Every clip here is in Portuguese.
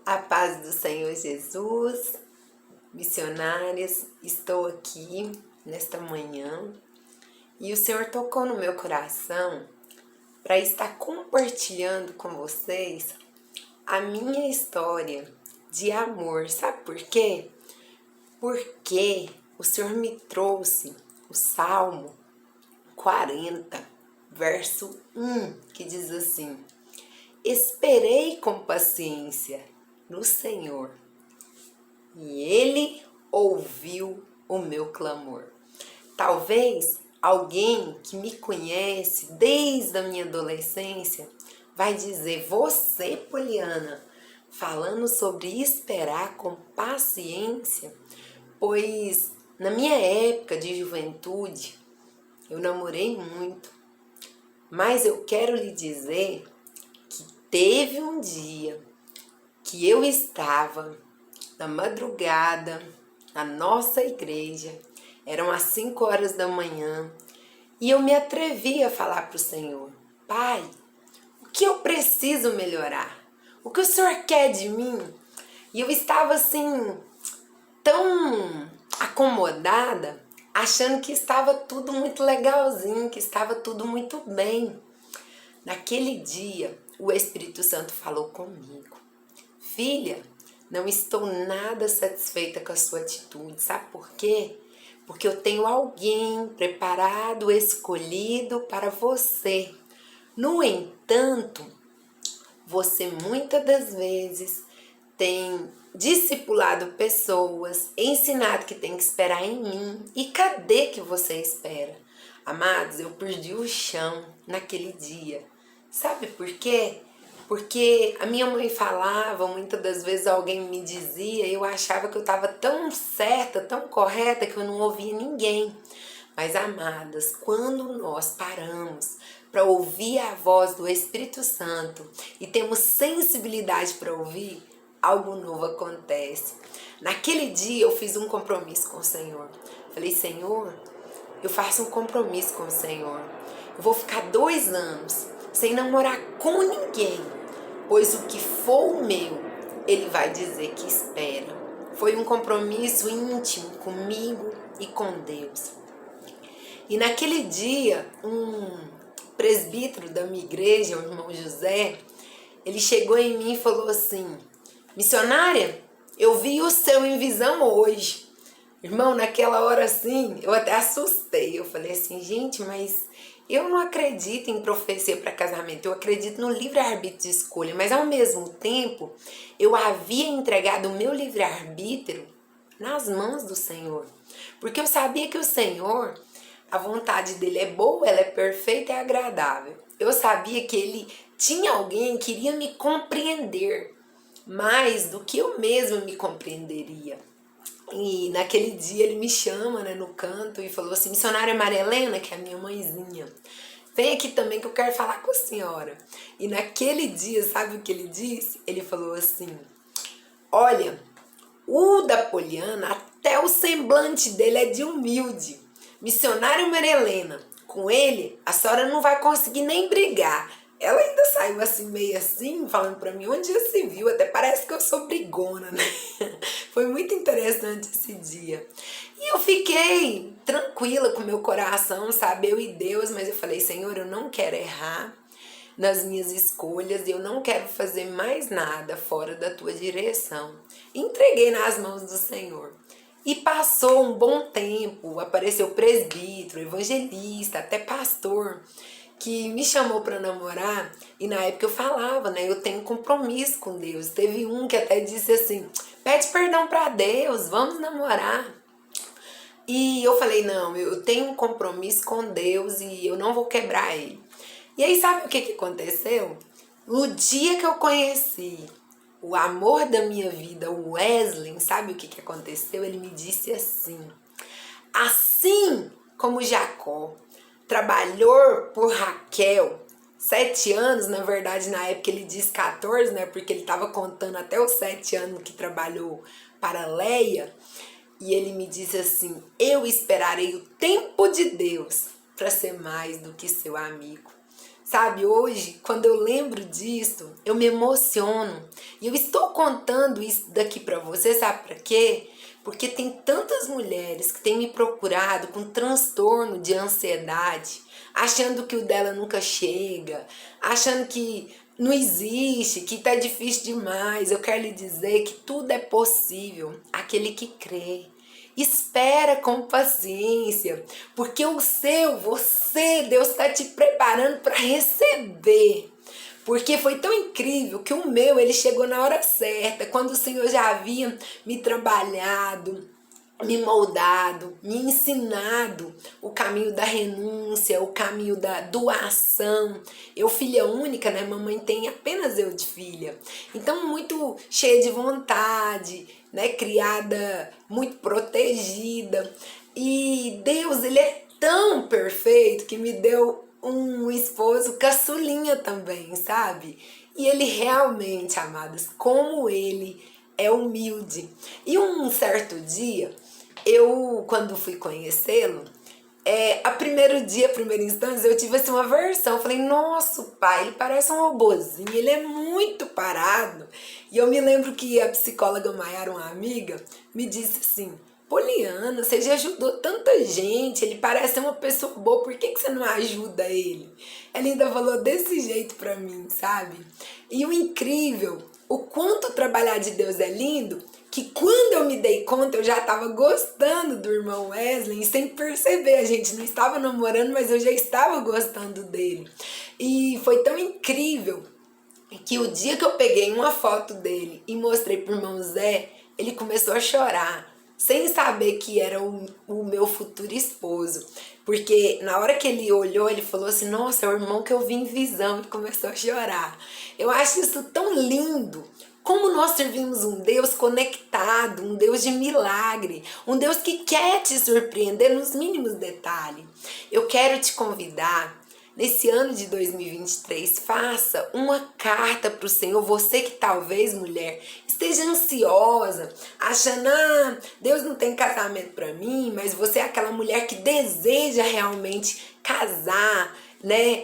A paz do Senhor Jesus, missionárias, estou aqui nesta manhã e o Senhor tocou no meu coração para estar compartilhando com vocês a minha história de amor. Sabe por quê? Porque o Senhor me trouxe o Salmo 40, verso 1, que diz assim: esperei com paciência no Senhor, e Ele ouviu o meu clamor. Talvez alguém que me conhece desde a minha adolescência vai dizer: você, Poliana, falando sobre esperar com paciência, pois na minha época de juventude eu namorei muito, mas eu quero lhe dizer que teve um dia que eu estava na madrugada na nossa igreja, eram as 5 horas da manhã, e eu me atrevi a falar para o Senhor: Pai, o que eu preciso melhorar? O que o Senhor quer de mim? E eu estava assim, tão acomodada, achando que estava tudo muito legalzinho, que estava tudo muito bem. Naquele dia, o Espírito Santo falou comigo: filha, não estou nada satisfeita com a sua atitude. Sabe por quê? Porque eu tenho alguém preparado, escolhido para você. No entanto, você muitas das vezes tem discipulado pessoas, ensinado que tem que esperar em mim. E cadê que você espera? Amados, eu perdi o chão naquele dia. Sabe por quê? Porque a minha mãe falava, muitas das vezes alguém me dizia, eu achava que eu estava tão certa, tão correta, que eu não ouvia ninguém. Mas, amadas, quando nós paramos para ouvir a voz do Espírito Santo e temos sensibilidade para ouvir, algo novo acontece. Naquele dia eu fiz um compromisso com o Senhor. Falei: Senhor, eu faço um compromisso com o Senhor. Eu vou ficar 2 anos sem namorar com ninguém, pois o que for o meu, Ele vai dizer que espera. Foi um compromisso íntimo comigo e com Deus. E naquele dia, um presbítero da minha igreja, o irmão José, ele chegou em mim e falou assim: missionária, eu vi o seu em visão hoje. Irmão, naquela hora assim, eu até assustei. Eu falei assim: gente, mas eu não acredito em profecia para casamento, eu acredito no livre-arbítrio de escolha. Mas ao mesmo tempo, eu havia entregado o meu livre-arbítrio nas mãos do Senhor. Porque eu sabia que o Senhor, a vontade dele é boa, ela é perfeita e agradável. Eu sabia que ele tinha alguém que iria me compreender mais do que eu mesma me compreenderia. E naquele dia ele me chama, né, no canto e falou assim: missionária Maria Helena, que é a minha mãezinha, vem aqui também que eu quero falar com a senhora. E naquele dia, sabe o que ele disse? Ele falou assim: olha, o da Poliana, até o semblante dele é de humilde. Missionário Maria Helena, com ele a senhora não vai conseguir nem brigar. Ela ainda saiu assim, meio assim, falando pra mim: onde já se viu? Até parece que eu sou brigona, né? Foi muito interessante esse dia. E eu fiquei tranquila com meu coração, sabe? Eu e Deus, mas eu falei: Senhor, eu não quero errar nas minhas escolhas, eu não quero fazer mais nada fora da tua direção. Entreguei nas mãos do Senhor. E passou um bom tempo, apareceu presbítero, evangelista, até pastor, que me chamou para namorar. E na época eu falava, né, eu tenho compromisso com Deus. Teve um que até disse assim: pede perdão para Deus, vamos namorar. E eu falei: não, eu tenho um compromisso com Deus e eu não vou quebrar ele. E aí sabe o que aconteceu? No dia que eu conheci o amor da minha vida, o Wesley, sabe o que aconteceu? Ele me disse assim: assim como Jacó trabalhou por Raquel 7 anos, na verdade na época ele diz 14, né? Porque ele estava contando até os 7 anos que trabalhou para Leia. E ele me disse assim: eu esperarei o tempo de Deus para ser mais do que seu amigo. Sabe, hoje, quando eu lembro disso, eu me emociono. E eu estou contando isso daqui pra você, sabe pra quê? Porque tem tantas mulheres que têm me procurado com transtorno de ansiedade, achando que o dela nunca chega, achando que não existe, que tá difícil demais. Eu quero lhe dizer que tudo é possível, aquele que crê. Espera com paciência, porque Deus está te preparando para receber. Porque foi tão incrível que o meu, ele chegou na hora certa, quando o Senhor já havia me trabalhado, me moldado, me ensinado o caminho da renúncia, o caminho da doação. Eu, filha única, né? Mamãe tem apenas eu de filha. Então, muito cheia de vontade, né? Criada, muito protegida. E Deus, ele é tão perfeito que me deu um esposo caçulinha também, sabe? E ele realmente, amadas, como ele é humilde. E um certo dia, eu, quando fui conhecê-lo, a primeira instância, eu tive assim uma aversão. Eu falei, nossa, pai, ele parece um robozinho, ele é muito parado. E eu me lembro que a psicóloga Maiara, uma amiga, me disse assim, Poliana, você já ajudou tanta gente, ele parece uma pessoa boa, por que você não ajuda ele? Ela ainda falou desse jeito pra mim, sabe? E o incrível, o quanto trabalhar de Deus é lindo, que quando eu me dei conta, eu já estava gostando do irmão Wesley, e sem perceber, a gente não estava namorando, mas eu já estava gostando dele. E foi tão incrível que o dia que eu peguei uma foto dele e mostrei pro irmão Zé, ele começou a chorar, sem saber que era o meu futuro esposo. Porque na hora que ele olhou, ele falou assim, nossa, é o irmão que eu vi em visão, e começou a chorar. Eu acho isso tão lindo. Como nós servimos um Deus conectado, um Deus de milagre, um Deus que quer te surpreender nos mínimos detalhes. Eu quero te convidar, nesse ano de 2023, faça uma carta para o Senhor, você que talvez, mulher, esteja ansiosa, achando, Deus não tem casamento para mim, mas você é aquela mulher que deseja realmente casar, né?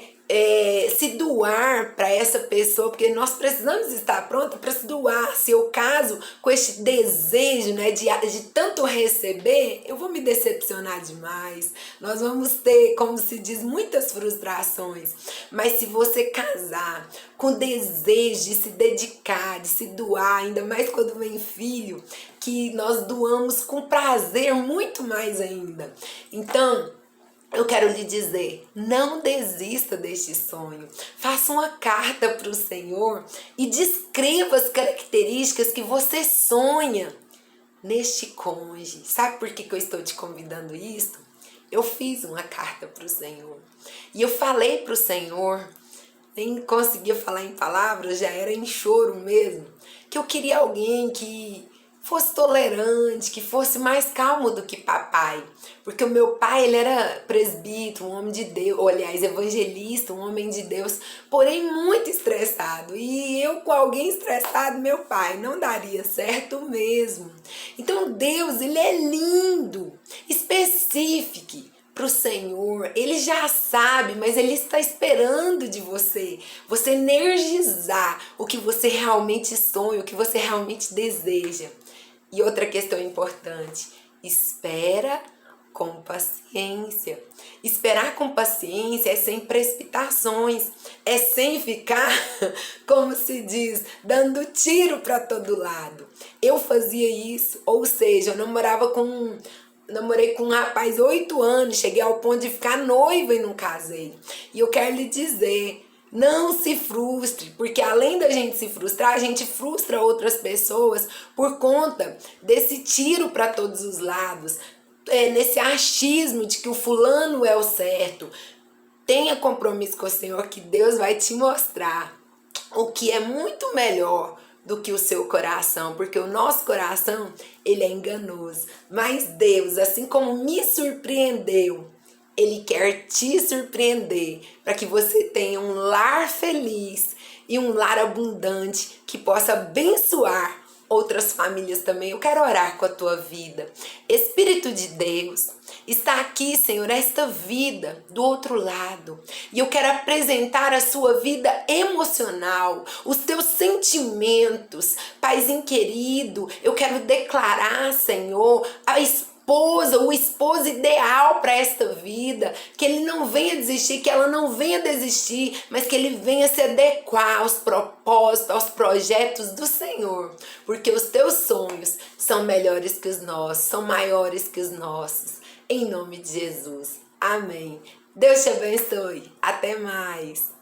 Se doar para essa pessoa, porque nós precisamos estar pronta para se doar. Se eu caso com este desejo, né, de tanto receber, eu vou me decepcionar demais. Nós vamos ter, como se diz, muitas frustrações. Mas se você casar com desejo de se dedicar, de se doar, ainda mais quando vem filho, que nós doamos com prazer muito mais ainda. Então, eu quero lhe dizer, não desista deste sonho. Faça uma carta para o Senhor e descreva as características que você sonha neste cônjuge. Sabe por que eu estou te convidando isso? Eu fiz uma carta para o Senhor. E eu falei para o Senhor, nem conseguia falar em palavras, já era em choro mesmo, que eu queria alguém que fosse tolerante, que fosse mais calmo do que papai. Porque o meu pai, ele era presbítero, um homem de Deus, ou aliás, evangelista, um homem de Deus, porém muito estressado. E eu com alguém estressado, meu pai, não daria certo mesmo. Então Deus, ele é lindo, específico para o Senhor, ele já sabe, mas ele está esperando de você, você energizar o que você realmente sonha, o que você realmente deseja. E outra questão importante, espera com paciência. Esperar com paciência é sem precipitações, é sem ficar, como se diz, dando tiro para todo lado. Eu fazia isso, ou seja, eu namorei com um rapaz 8 anos, cheguei ao ponto de ficar noiva e não casei. E eu quero lhe dizer, não se frustre, porque além da gente se frustrar, a gente frustra outras pessoas por conta desse tiro para todos os lados, nesse achismo de que o fulano é o certo. Tenha compromisso com o Senhor que Deus vai te mostrar o que é muito melhor do que o seu coração, porque o nosso coração, ele é enganoso. Mas Deus, assim como me surpreendeu, ele quer te surpreender para que você tenha um lar feliz e um lar abundante que possa abençoar outras famílias também. Eu quero orar com a tua vida. Espírito de Deus, está aqui, Senhor, esta vida do outro lado. E eu quero apresentar a sua vida emocional, os teus sentimentos. Paizinho querido, eu quero declarar, Senhor, a esposa, o esposo ideal para esta vida, que ele não venha desistir, que ela não venha desistir, mas que ele venha se adequar aos propósitos, aos projetos do Senhor, porque os teus sonhos são melhores que os nossos, são maiores que os nossos, em nome de Jesus, amém. Deus te abençoe, até mais.